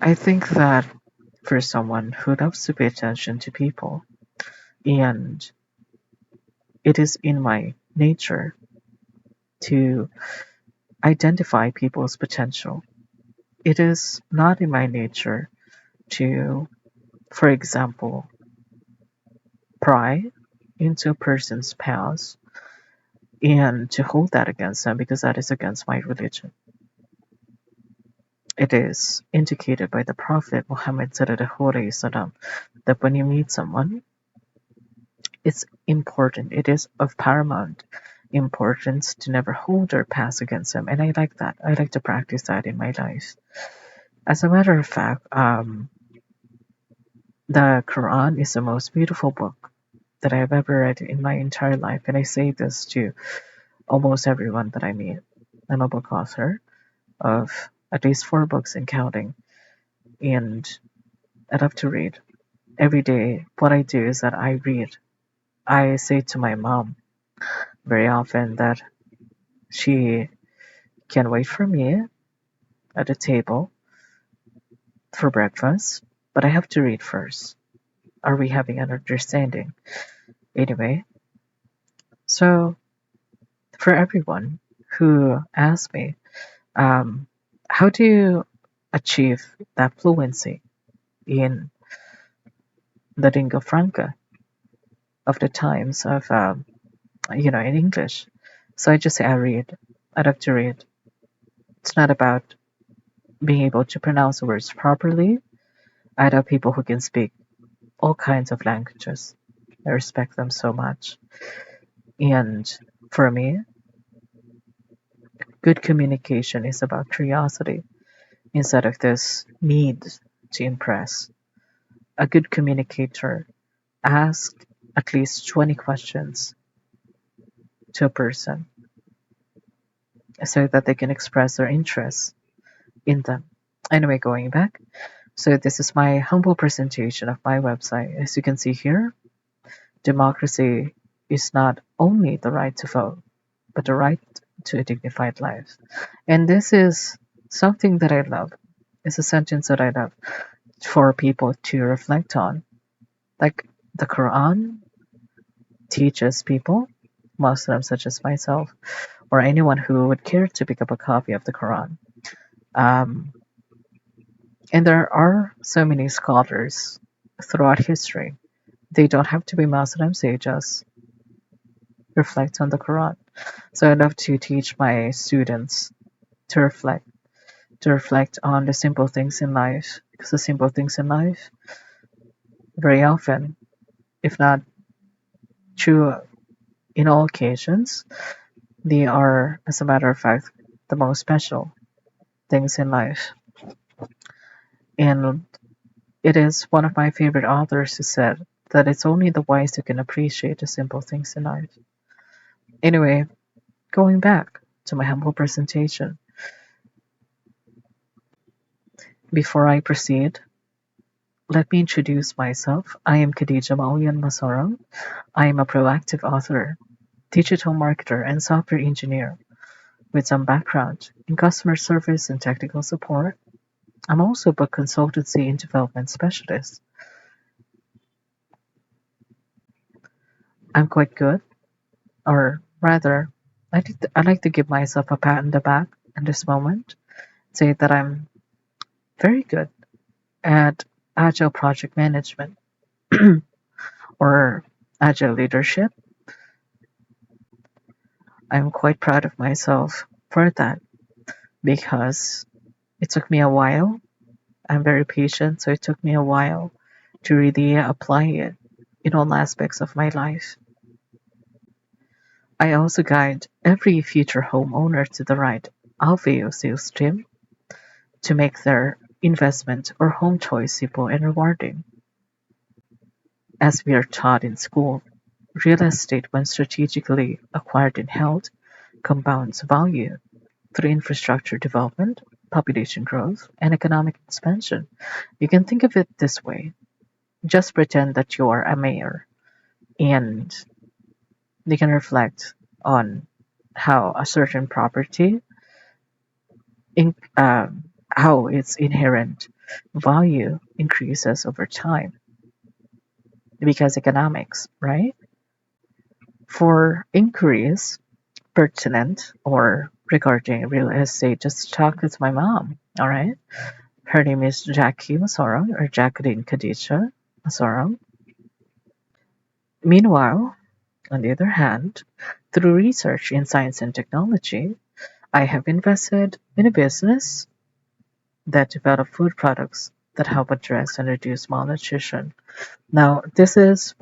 I think that for someone who loves to pay attention to people, and it is in my nature to identify people's potential. It is not in my nature to, for example, pry into a person's past and to hold that against them because that is against my religion. It is indicated by the Prophet Muhammad SAW that when you meet someone, it's important, it is of paramount importance to never hold their past against them. And I like that. I like to practice that in my life. As a matter of fact, the Quran is the most beautiful book that I've ever read in my entire life. And I say this to almost everyone that I meet. I'm a book author of at least 4 books and counting. And I love to read. Every day, what I do is that I read. I say to my mom very often that she can wait for me at the table for breakfast, but I have to read first. Are we having an understanding? Anyway, so for everyone who asks me, um, how do you achieve that fluency in the lingua franca of the times of, in English? So I just say I read. I love to read. It's not about being able to pronounce the words properly. I love people who can speak all kinds of languages. I respect them so much. And for me, good communication is about curiosity instead of this need to impress. A good communicator asks at least 20 questions to a person so that they can express their interest in them. Anyway, going back. So this is my humble presentation of my website. As you can see here, democracy is not only the right to vote, but the right to a dignified life. And this is something that I love. It's a sentence that I love for people to reflect on. Like the Quran teaches people, Muslims such as myself, or anyone who would care to pick up a copy of the Quran. Um, and there are so many scholars throughout history. They don't have to be Muslims, they just reflect on the Quran. So I love to teach my students to reflect on the simple things in life. Because the simple things in life, very often, if not true in all occasions, they are, as a matter of fact, the most special things in life. And it is one of my favorite authors who said that it's only the wise who can appreciate the simple things in life. Anyway, going back to my humble presentation, before I proceed, let me introduce myself. I am Khadija Maulian Masoro. I am a proactive author, digital marketer, and software engineer with some background in customer service and technical support. I'm also a book consultancy and development specialist. I'm quite good, or rather, I like to give myself a pat on the back in this moment, say that I'm very good at agile project management or agile leadership. I'm quite proud of myself for that because it took me a while. I'm very patient, so it took me a while to really apply it in all aspects of my life. I also guide every future homeowner to the right Alveo sales team to make their investment or home choice simple and rewarding. As we are taught in school, real estate, when strategically acquired and held, compounds value through infrastructure development, population growth, and economic expansion. You can think of it this way. Just pretend that you're a mayor and you can reflect on how a certain property in, how its inherent value increases over time because economics, right? For inquiries pertinent or regarding real estate, just talk with my mom, all right? Her name is Jackie Masorong or Jacqueline Khadija Masorong. Meanwhile, on the other hand, through research in science and technology, I have invested in a business that develop food products that help address and reduce malnutrition. Now, this is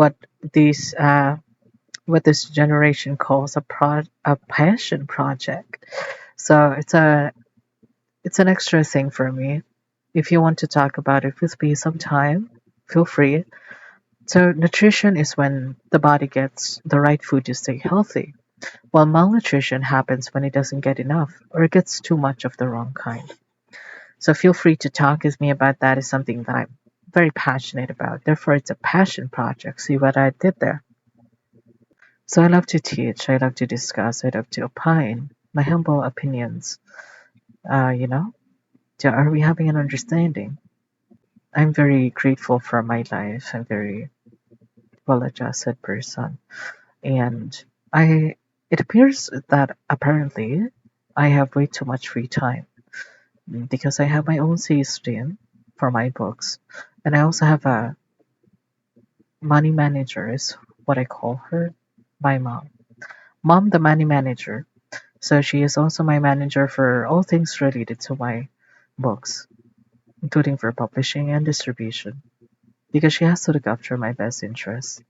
these what this generation calls a passion project. So it's an extra thing for me. If you want to talk about it with me sometime, feel free. So nutrition is when the body gets the right food to stay healthy, while malnutrition happens when it doesn't get enough or it gets too much of the wrong kind. So feel free to talk with me about that. Is something that I'm very passionate about. Therefore, it's a passion project. See what I did there? So I love to teach, I love to discuss, I love to opine my humble opinions. You know, are we having an understanding? I'm very grateful for my life. I'm very well-adjusted person, and I. It appears that apparently I have way too much free time because I have my own sales team for my books, and I also have a money manager, is what I call her, my mom. Mom, the money manager. So she is also my manager for all things related to my books, including for publishing and distribution, because she has to look after my best interests.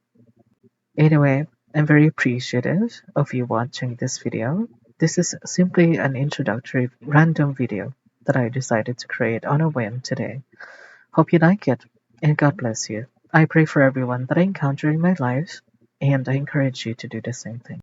Anyway, I'm very appreciative of you watching this video. This is simply an introductory random video that I decided to create on a whim today. Hope you like it, and God bless you. I pray for everyone that I encounter in my life, and I encourage you to do the same thing.